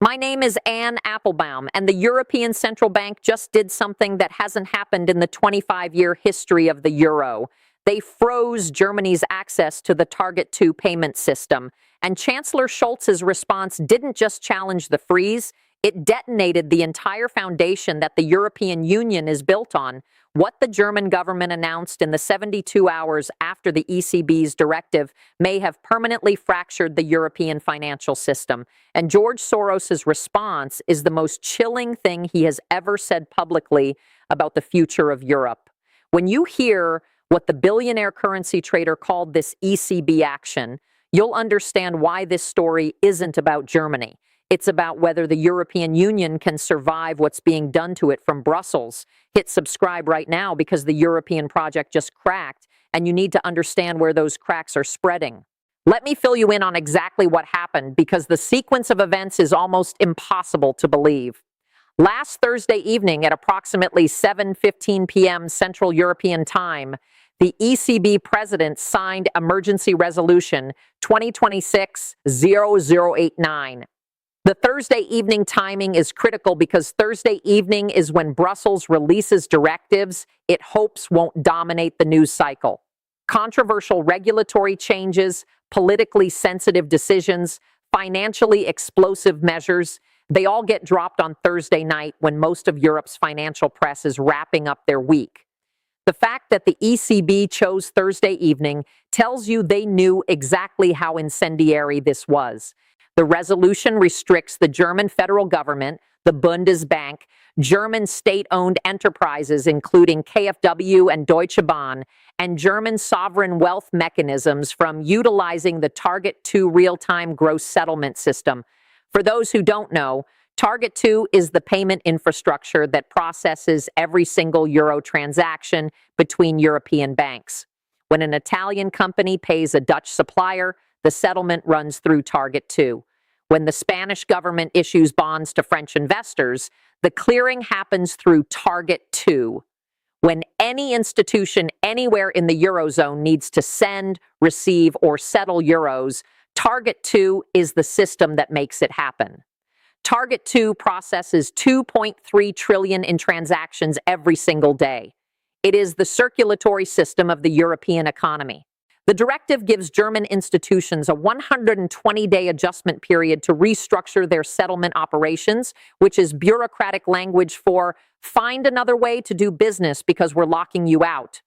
My name is Anne Applebaum, and the European Central Bank just did something that hasn't happened in the 25-year history of the euro. They froze Germany's access to the Target 2 payment system, and Chancellor Scholz's response didn't just challenge the freeze, it detonated the entire foundation that the European Union is built on. What the German government announced in the 72 hours after the ECB's directive may have permanently fractured the European financial system. And George Soros's response is the most chilling thing he has ever said publicly about the future of Europe. When you hear what the billionaire currency trader called this ECB action, you'll understand why this story isn't about Germany. It's about whether the European Union can survive what's being done to it from Brussels. Hit subscribe right now because the European project just cracked, and you need to understand where those cracks are spreading. Let me fill you in on exactly what happened, because the sequence of events is almost impossible to believe. Last Thursday evening at approximately 7:15 p.m. Central European Time, the ECB president signed Emergency Resolution 2026-0089. The Thursday evening timing is critical because Thursday evening is when Brussels releases directives it hopes won't dominate the news cycle. Controversial regulatory changes, politically sensitive decisions, financially explosive measures, they all get dropped on Thursday night when most of Europe's financial press is wrapping up their week. The fact that the ECB chose Thursday evening tells you they knew exactly how incendiary this was. The resolution restricts the German federal government, the Bundesbank, German state-owned enterprises including KfW and Deutsche Bahn, and German sovereign wealth mechanisms from utilizing the Target 2 real-time gross settlement system. For those who don't know, Target 2 is the payment infrastructure that processes every single euro transaction between European banks. When an Italian company pays a Dutch supplier, the settlement runs through Target 2. When the Spanish government issues bonds to French investors, the clearing happens through Target 2. When any institution anywhere in the Eurozone needs to send, receive, or settle euros, Target 2 is the system that makes it happen. Target 2 processes 2.3 trillion in transactions every single day. It is the circulatory system of the European economy. The directive gives German institutions a 120-day adjustment period to restructure their settlement operations, which is bureaucratic language for find another way to do business because we're locking you out.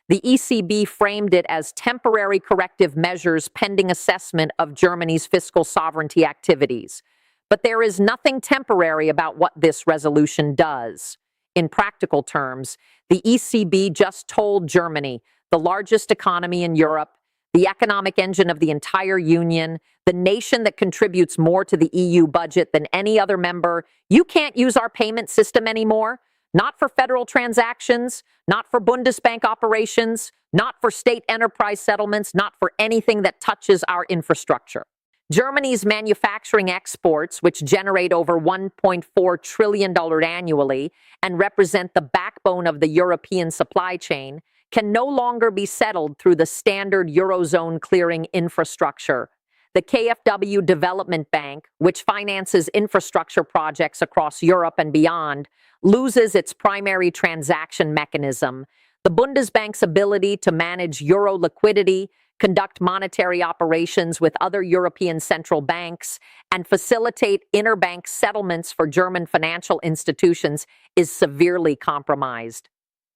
The ECB framed it as temporary corrective measures pending assessment of Germany's fiscal sovereignty activities. But there is nothing temporary about what this resolution does. In practical terms, the ECB just told Germany, the largest economy in Europe, the economic engine of the entire Union, the nation that contributes more to the EU budget than any other member, you can't use our payment system anymore. Not for federal transactions, not for Bundesbank operations, not for state enterprise settlements, not for anything that touches our infrastructure. Germany's manufacturing exports, which generate over $1.4 trillion annually and represent the backbone of the European supply chain, can no longer be settled through the standard Eurozone clearing infrastructure. The KfW Development Bank, which finances infrastructure projects across Europe and beyond, loses its primary transaction mechanism. The Bundesbank's ability to manage euro liquidity, conduct monetary operations with other European central banks, and facilitate interbank settlements for German financial institutions is severely compromised.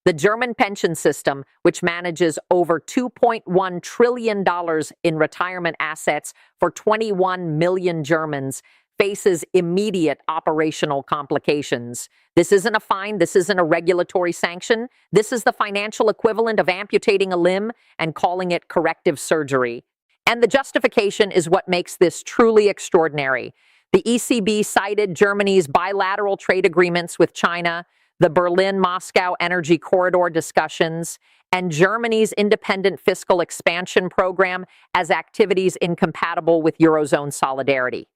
The German pension system, which manages over $2.1 trillion in retirement assets for 21 million Germans, faces immediate operational complications. This isn't a fine, this isn't a regulatory sanction. This is the financial equivalent of amputating a limb and calling it corrective surgery. And the justification is what makes this truly extraordinary. The ECB cited Germany's bilateral trade agreements with China, the Berlin-Moscow Energy Corridor discussions, and Germany's independent fiscal expansion program as activities incompatible with Eurozone solidarity.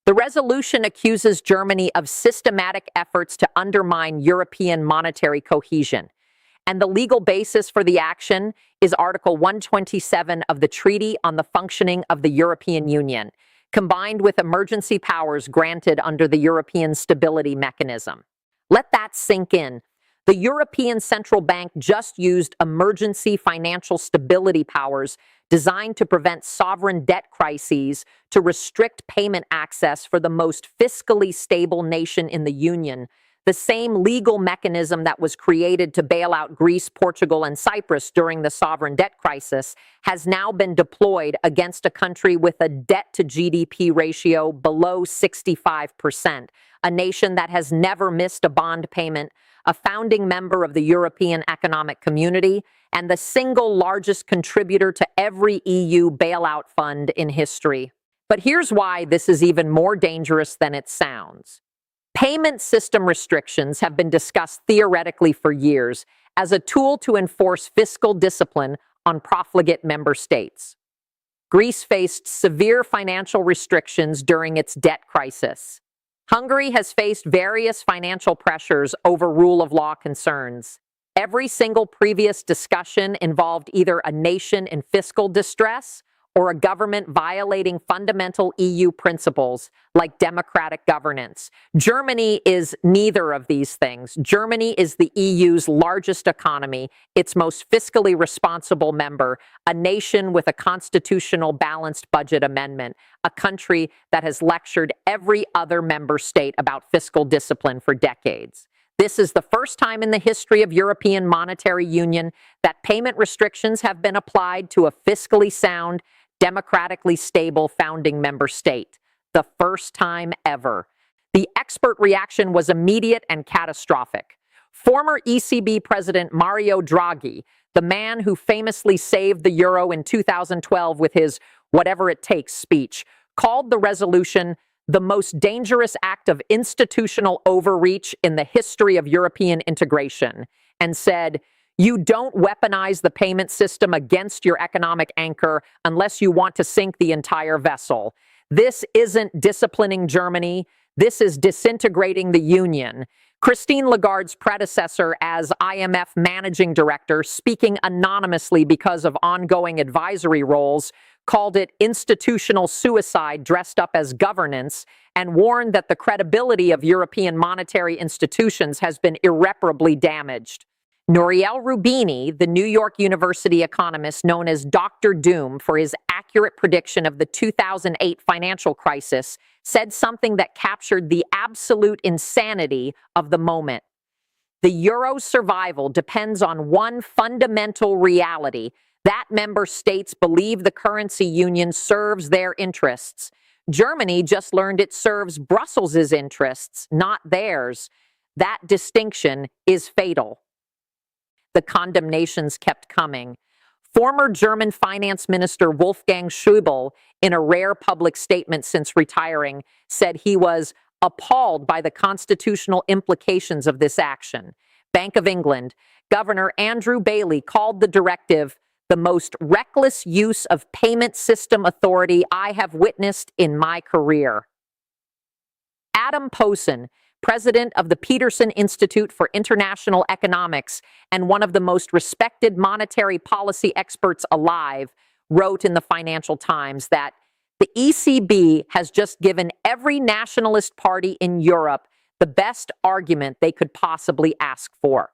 The resolution accuses Germany of systematic efforts to undermine European monetary cohesion, and the legal basis for the action is Article 127 of the Treaty on the Functioning of the European Union, combined with emergency powers granted under the European Stability Mechanism. Let that sink in. The European Central Bank just used emergency financial stability powers designed to prevent sovereign debt crises, to restrict payment access for the most fiscally stable nation in the Union. The same legal mechanism that was created to bail out Greece, Portugal, and Cyprus during the sovereign debt crisis has now been deployed against a country with a debt-to-GDP ratio below 65%, a nation that has never missed a bond payment, a founding member of the European Economic Community, and the single largest contributor to every EU bailout fund in history. But here's why this is even more dangerous than it sounds. Payment system restrictions have been discussed theoretically for years as a tool to enforce fiscal discipline on profligate member states. Greece faced severe financial restrictions during its debt crisis. Hungary has faced various financial pressures over rule of law concerns. Every single previous discussion involved either a nation in fiscal distress or a government violating fundamental EU principles like democratic governance. Germany is neither of these things. Germany is the EU's largest economy, its most fiscally responsible member, a nation with a constitutional balanced budget amendment, a country that has lectured every other member state about fiscal discipline for decades. This is the first time in the history of European monetary union that payment restrictions have been applied to a fiscally sound, democratically stable founding member state. The first time ever. The expert reaction was immediate and catastrophic. Former ECB President Mario Draghi, the man who famously saved the euro in 2012 with his "whatever it takes" speech, called the resolution the most dangerous act of institutional overreach in the history of European integration, and said, "You don't weaponize the payment system against your economic anchor unless you want to sink the entire vessel. This isn't disciplining Germany. This is disintegrating the union." Christine Lagarde's predecessor as IMF managing director, speaking anonymously because of ongoing advisory roles, called it institutional suicide dressed up as governance, and warned that the credibility of European monetary institutions has been irreparably damaged. Nouriel Roubini, the New York University economist known as Dr. Doom for his accurate prediction of the 2008 financial crisis, said something that captured the absolute insanity of the moment. The euro's survival depends on one fundamental reality: that member states believe the currency union serves their interests. Germany just learned it serves Brussels' interests, not theirs. That distinction is fatal. The condemnations kept coming. Former German Finance Minister Wolfgang Schäuble, in a rare public statement since retiring, said he was appalled by the constitutional implications of this action. Bank of England Governor Andrew Bailey called the directive the most reckless use of payment system authority I have witnessed in my career. Adam Posen, president of the Peterson Institute for International Economics and one of the most respected monetary policy experts alive, wrote in the Financial Times that the ECB has just given every nationalist party in Europe the best argument they could possibly ask for.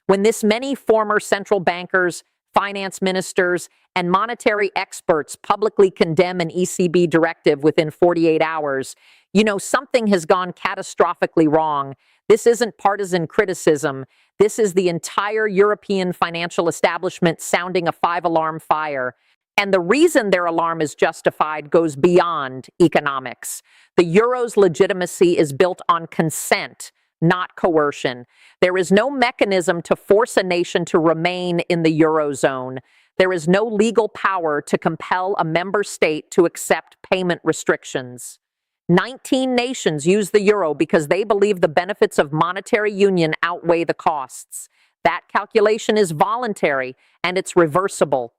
When this many former central bankers, finance ministers, and monetary experts publicly condemn an ECB directive within 48 hours, you know something has gone catastrophically wrong. This isn't partisan criticism. This is the entire European financial establishment sounding a five-alarm fire. And the reason their alarm is justified goes beyond economics. The euro's legitimacy is built on consent, not coercion. There is no mechanism to force a nation to remain in the eurozone. There is no legal power to compel a member state to accept payment restrictions. 19 nations use the euro because they believe the benefits of monetary union outweigh the costs. That calculation is voluntary and it's reversible.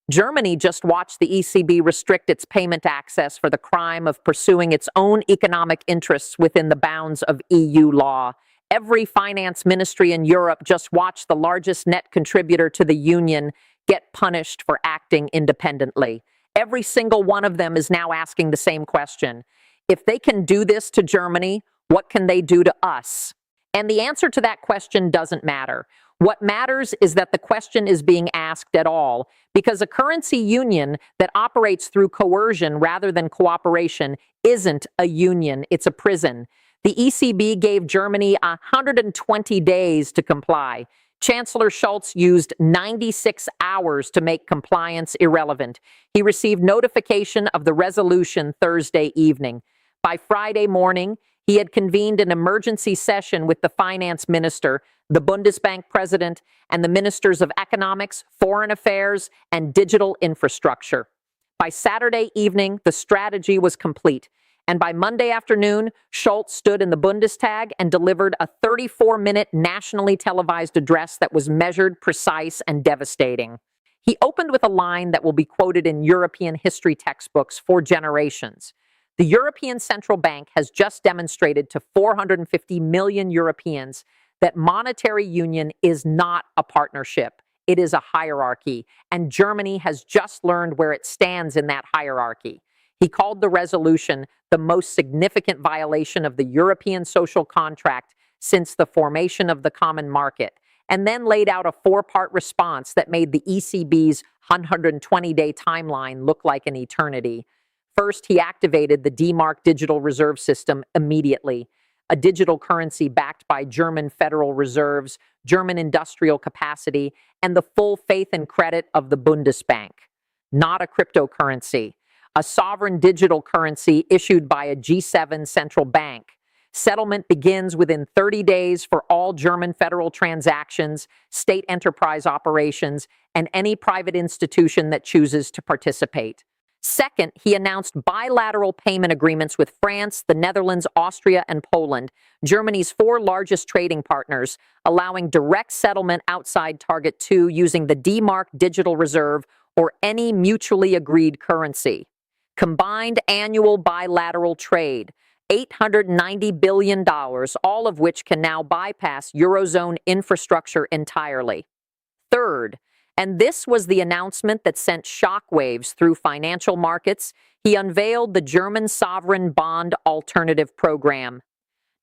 Germany just watched the ECB restrict its payment access for the crime of pursuing its own economic interests within the bounds of EU law. Every finance ministry in Europe just watched the largest net contributor to the union get punished for acting independently. Every single one of them is now asking the same question. If they can do this to Germany, what can they do to us? And the answer to that question doesn't matter. What matters is that the question is being asked at all, because a currency union that operates through coercion rather than cooperation isn't a union, it's a prison. The ECB gave Germany 120 days to comply. Chancellor Scholz used 96 hours to make compliance irrelevant. He received notification of the resolution Thursday evening. By Friday morning, he had convened an emergency session with the finance minister, the Bundesbank president, and the ministers of economics, foreign affairs, and digital infrastructure. By Saturday evening, the strategy was complete. And by Monday afternoon, Scholz stood in the Bundestag and delivered a 34-minute nationally televised address that was measured, precise, and devastating. He opened with a line that will be quoted in European history textbooks for generations. The European Central Bank has just demonstrated to 450 million Europeans that monetary union is not a partnership. It is a hierarchy, and Germany has just learned where it stands in that hierarchy. He called the resolution the most significant violation of the European social contract since the formation of the common market, and then laid out a four-part response that made the ECB's 120-day timeline look like an eternity. First, he activated the D-Mark digital reserve system immediately, a digital currency backed by German federal reserves, German industrial capacity, and the full faith and credit of the Bundesbank. Not a cryptocurrency. A sovereign digital currency issued by a G7 central bank. Settlement begins within 30 days for all German federal transactions, state enterprise operations, and any private institution that chooses to participate. Second, he announced bilateral payment agreements with France, the Netherlands, Austria, and Poland, Germany's four largest trading partners, allowing direct settlement outside Target 2 using the D-Mark digital reserve or any mutually agreed currency. Combined annual bilateral trade, $890 billion, all of which can now bypass Eurozone infrastructure entirely. Third, and this was the announcement that sent shockwaves through financial markets, he unveiled the German Sovereign Bond Alternative Program.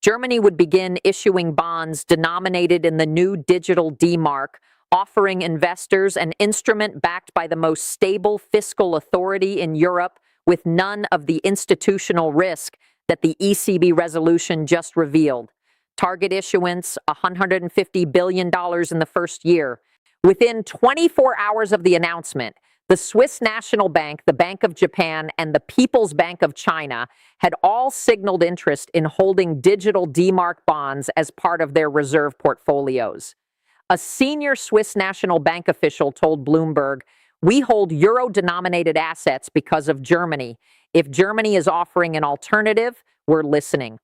Germany would begin issuing bonds denominated in the new digital D-Mark, offering investors an instrument backed by the most stable fiscal authority in Europe with none of the institutional risk that the ECB resolution just revealed. Target issuance, $150 billion in the first year. Within 24 hours of the announcement, the Swiss National Bank, the Bank of Japan, and the People's Bank of China had all signaled interest in holding digital D-Mark bonds as part of their reserve portfolios. A senior Swiss National Bank official told Bloomberg, "We hold euro-denominated assets because of Germany. If Germany is offering an alternative, we're listening."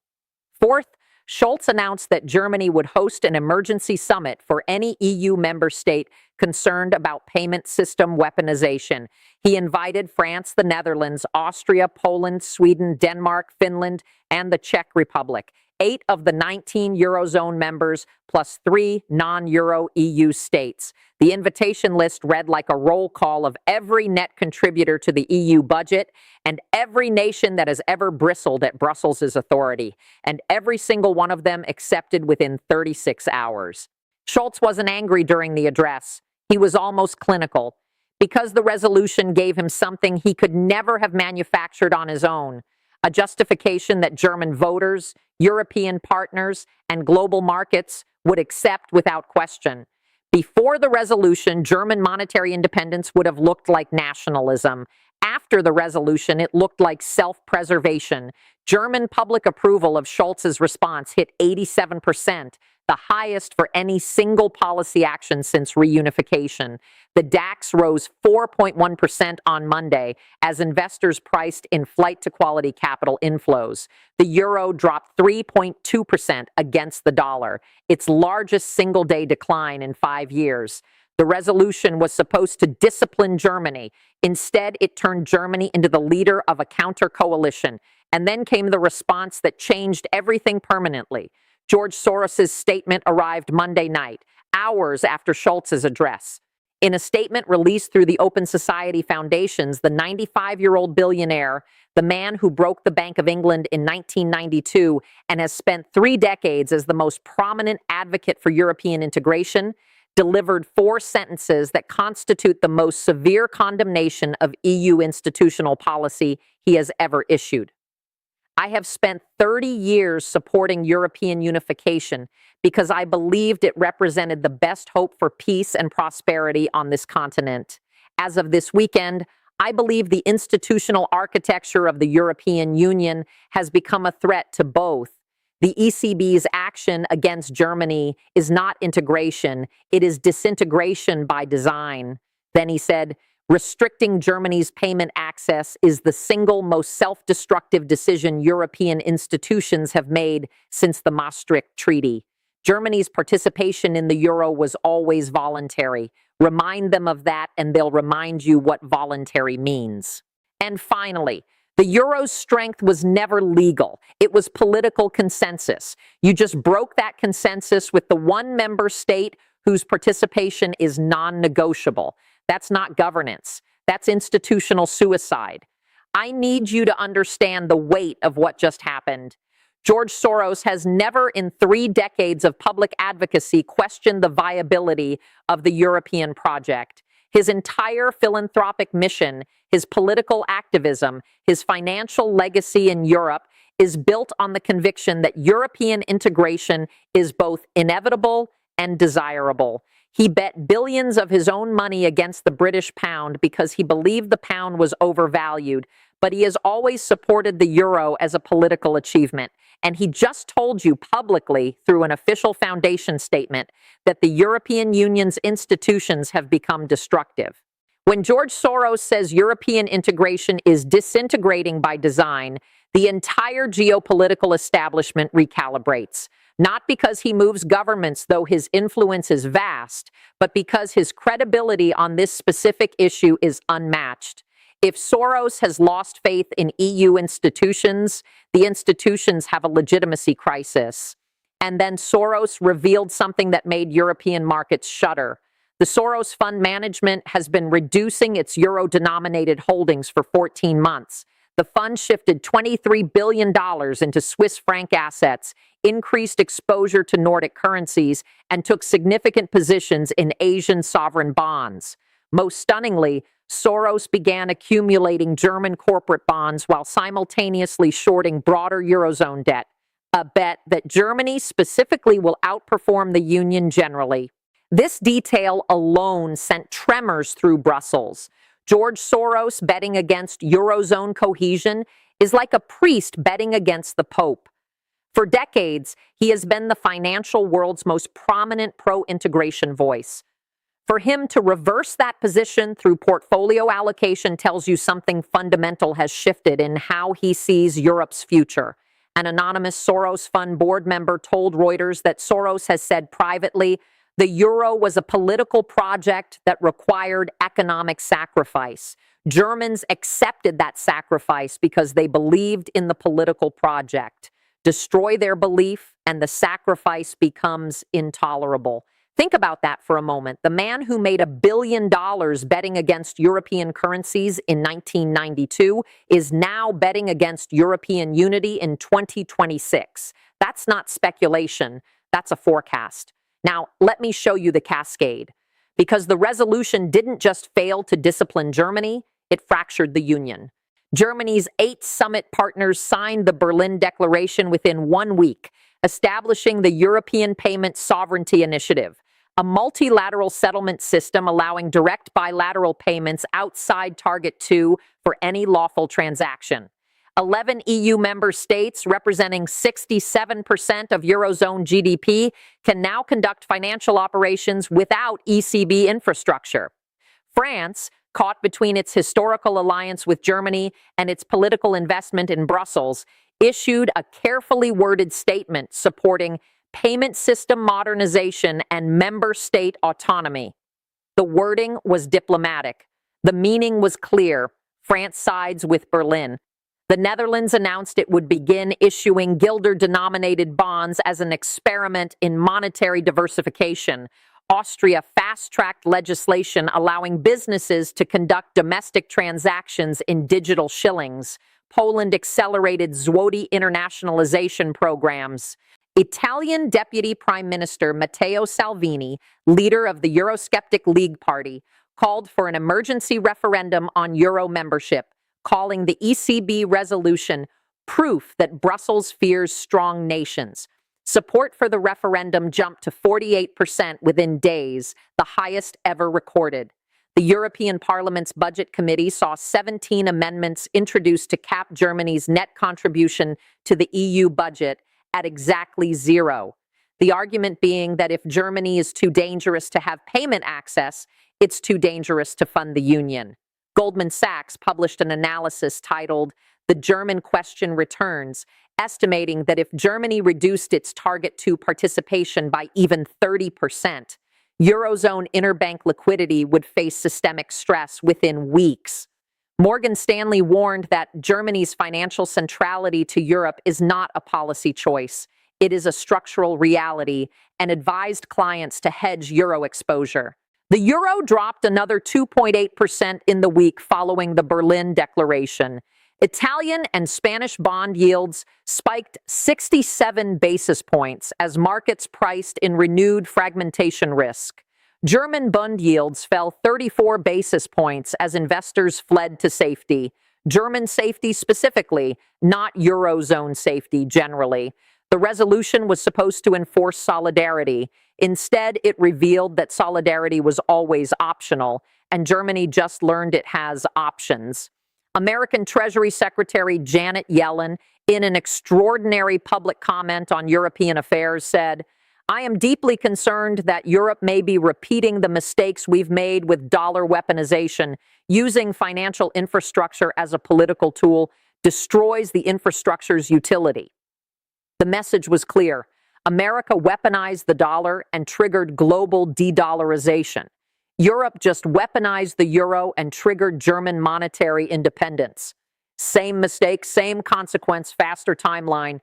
Fourth, Scholz announced that Germany would host an emergency summit for any EU member state concerned about payment system weaponization. He invited France, the Netherlands, Austria, Poland, Sweden, Denmark, Finland, and the Czech Republic, 8 of the 19 Eurozone members, plus 3 non-Euro EU states. The invitation list read like a roll call of every net contributor to the EU budget and every nation that has ever bristled at Brussels' authority, and every single one of them accepted within 36 hours. Scholz wasn't angry during the address. He was almost clinical, because the resolution gave him something he could never have manufactured on his own, a justification that German voters, European partners, and global markets would accept without question. Before the resolution, German monetary independence would have looked like nationalism. After the resolution, it looked like self-preservation. German public approval of Scholz's response hit 87%, the highest for any single policy action since reunification. The DAX rose 4.1% on Monday as investors priced in flight-to-quality capital inflows. The euro dropped 3.2% against the dollar, its largest single-day decline in 5 years. The resolution was supposed to discipline Germany. Instead, it turned Germany into the leader of a counter-coalition. And then came the response that changed everything permanently. George Soros's statement arrived Monday night, hours after Scholz's address. In a statement released through the Open Society Foundations, the 95-year-old billionaire, the man who broke the Bank of England in 1992 and has spent 3 decades as the most prominent advocate for European integration, delivered 4 sentences that constitute the most severe condemnation of EU institutional policy he has ever issued. I have spent 30 years supporting European unification because I believed it represented the best hope for peace and prosperity on this continent. As of this weekend, I believe the institutional architecture of the European Union has become a threat to both. The ECB's action against Germany is not integration, it is disintegration by design. Then he said, restricting Germany's payment access is the single most self-destructive decision European institutions have made since the Maastricht Treaty. Germany's participation in the euro was always voluntary. Remind them of that, and they'll remind you what voluntary means. And finally, the euro's strength was never legal. It was political consensus. You just broke that consensus with the one member state whose participation is non-negotiable. That's not governance. That's institutional suicide. I need you to understand the weight of what just happened. George Soros has never in 3 decades of public advocacy questioned the viability of the European project. His entire philanthropic mission, his political activism, his financial legacy in Europe is built on the conviction that European integration is both inevitable and desirable. He bet billions of his own money against the British pound because he believed the pound was overvalued, but he has always supported the euro as a political achievement. And he just told you publicly through an official foundation statement that the European Union's institutions have become destructive. When George Soros says European integration is disintegrating by design, the entire geopolitical establishment recalibrates. Not because he moves governments, though his influence is vast, but because his credibility on this specific issue is unmatched. If Soros has lost faith in EU institutions, the institutions have a legitimacy crisis. And then Soros revealed something that made European markets shudder. The Soros Fund Management has been reducing its euro-denominated holdings for 14 months. The fund shifted $23 billion into Swiss franc assets, increased exposure to Nordic currencies, and took significant positions in Asian sovereign bonds. Most stunningly, Soros began accumulating German corporate bonds while simultaneously shorting broader Eurozone debt, a bet that Germany specifically will outperform the Union generally. This detail alone sent tremors through Brussels. George Soros betting against Eurozone cohesion is like a priest betting against the Pope. For decades, he has been the financial world's most prominent pro-integration voice. For him to reverse that position through portfolio allocation tells you something fundamental has shifted in how he sees Europe's future. An anonymous Soros Fund board member told Reuters that Soros has said privately, the euro was a political project that required economic sacrifice. Germans accepted that sacrifice because they believed in the political project. Destroy their belief, and the sacrifice becomes intolerable. Think about that for a moment. The man who made $1 billion betting against European currencies in 1992 is now betting against European unity in 2026. That's not speculation. That's a forecast. Now, let me show you the cascade. Because the resolution didn't just fail to discipline Germany, it fractured the Union. Germany's 8 summit partners signed the Berlin Declaration within 1 week, establishing the European Payment Sovereignty Initiative, a multilateral settlement system allowing direct bilateral payments outside Target 2 for any lawful transaction. 11 EU member states, representing 67% of Eurozone GDP, can now conduct financial operations without ECB infrastructure. France, caught between its historical alliance with Germany and its political investment in Brussels, issued a carefully worded statement supporting payment system modernization and member state autonomy. The wording was diplomatic. The meaning was clear. France sides with Berlin. The Netherlands announced it would begin issuing guilder-denominated bonds as an experiment in monetary diversification. Austria fast-tracked legislation allowing businesses to conduct domestic transactions in digital shillings. Poland accelerated zloty internationalization programs. Italian Deputy Prime Minister Matteo Salvini, leader of the Eurosceptic League Party, called for an emergency referendum on Euro membership, calling the ECB resolution proof that Brussels fears strong nations. Support for the referendum jumped to 48% within days, the highest ever recorded. The European Parliament's Budget Committee saw 17 amendments introduced to cap Germany's net contribution to the EU budget at exactly zero. The argument being that if Germany is too dangerous to have payment access, it's too dangerous to fund the union. Goldman Sachs published an analysis titled "The German Question Returns," estimating that if Germany reduced its target 2 participation by even 30%, Eurozone interbank liquidity would face systemic stress within weeks. Morgan Stanley warned that Germany's financial centrality to Europe is not a policy choice. It is a structural reality, and advised clients to hedge euro exposure. The euro dropped another 2.8% in the week following the Berlin Declaration. Italian and Spanish bond yields spiked 67 basis points as markets priced in renewed fragmentation risk. German bond yields fell 34 basis points as investors fled to safety. German safety specifically, not Eurozone safety generally. The resolution was supposed to enforce solidarity. Instead, it revealed that solidarity was always optional, and Germany just learned it has options. American Treasury Secretary Janet Yellen, in an extraordinary public comment on European affairs, said, "I am deeply concerned that Europe may be repeating the mistakes we've made with dollar weaponization. Using financial infrastructure as a political tool destroys the infrastructure's utility." The message was clear. America weaponized the dollar and triggered global de-dollarization. Europe just weaponized the euro and triggered German monetary independence. Same mistake, same consequence, faster timeline.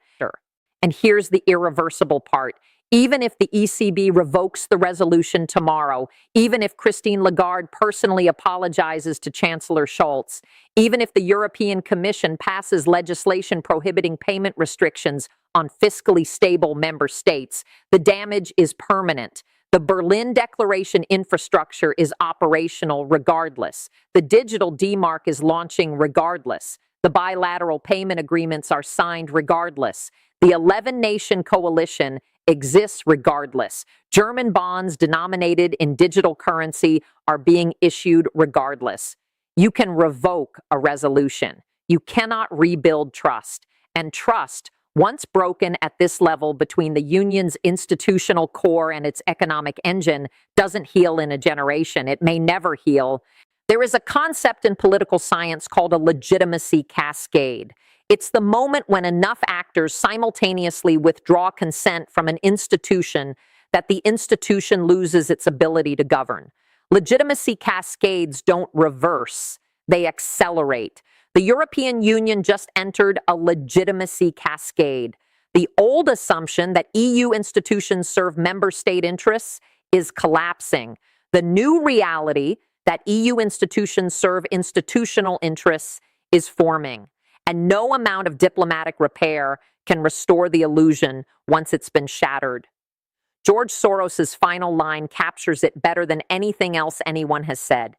And here's the irreversible part. Even if the ECB revokes the resolution tomorrow, even if Christine Lagarde personally apologizes to Chancellor Scholz, even if the European Commission passes legislation prohibiting payment restrictions on fiscally stable member states, the damage is permanent. The Berlin Declaration infrastructure is operational regardless. The digital DMark is launching regardless. The bilateral payment agreements are signed regardless. The 11-nation coalition exists regardless. German bonds denominated in digital currency are being issued regardless. You can revoke a resolution. You cannot rebuild trust. And trust, once broken at this level between the union's institutional core and its economic engine, doesn't heal in a generation. It may never heal. There is a concept in political science called a legitimacy cascade. It's the moment when enough actors simultaneously withdraw consent from an institution that the institution loses its ability to govern. Legitimacy cascades don't reverse, they accelerate. The European Union just entered a legitimacy cascade. The old assumption that EU institutions serve member state interests is collapsing. The new reality that EU institutions serve institutional interests is forming. And no amount of diplomatic repair can restore the illusion once it's been shattered. George Soros's final line captures it better than anything else anyone has said.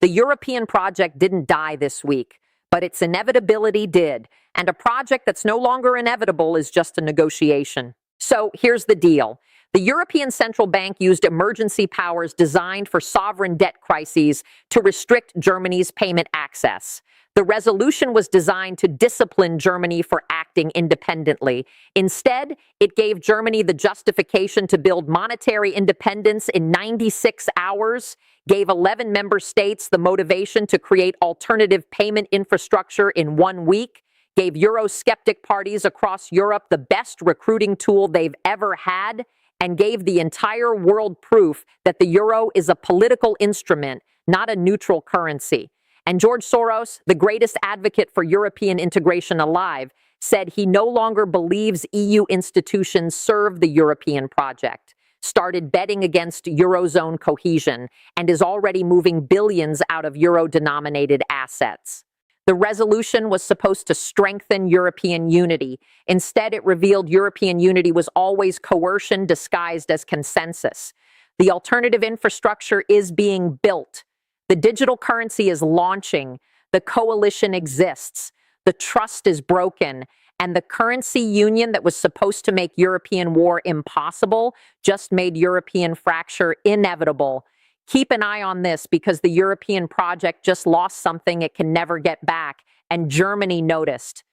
The European project didn't die this week, but its inevitability did, and a project that's no longer inevitable is just a negotiation. So here's the deal. The European Central Bank used emergency powers designed for sovereign debt crises to restrict Germany's payment access. The resolution was designed to discipline Germany for acting independently. Instead, it gave Germany the justification to build monetary independence in 96 hours, gave 11 member states the motivation to create alternative payment infrastructure in 1 week, gave Eurosceptic parties across Europe the best recruiting tool they've ever had, and gave the entire world proof that the euro is a political instrument, not a neutral currency. And George Soros, the greatest advocate for European integration alive, said he no longer believes EU institutions serve the European project. started betting against Eurozone cohesion and is already moving billions out of euro-denominated assets. The resolution was supposed to strengthen European unity. Instead, it revealed European unity was always coercion disguised as consensus. The alternative infrastructure is being built. The digital currency is launching. The coalition exists. The trust is broken. And the currency union that was supposed to make European war impossible just made European fracture inevitable. Keep an eye on this because the European project just lost something it can never get back, and Germany noticed.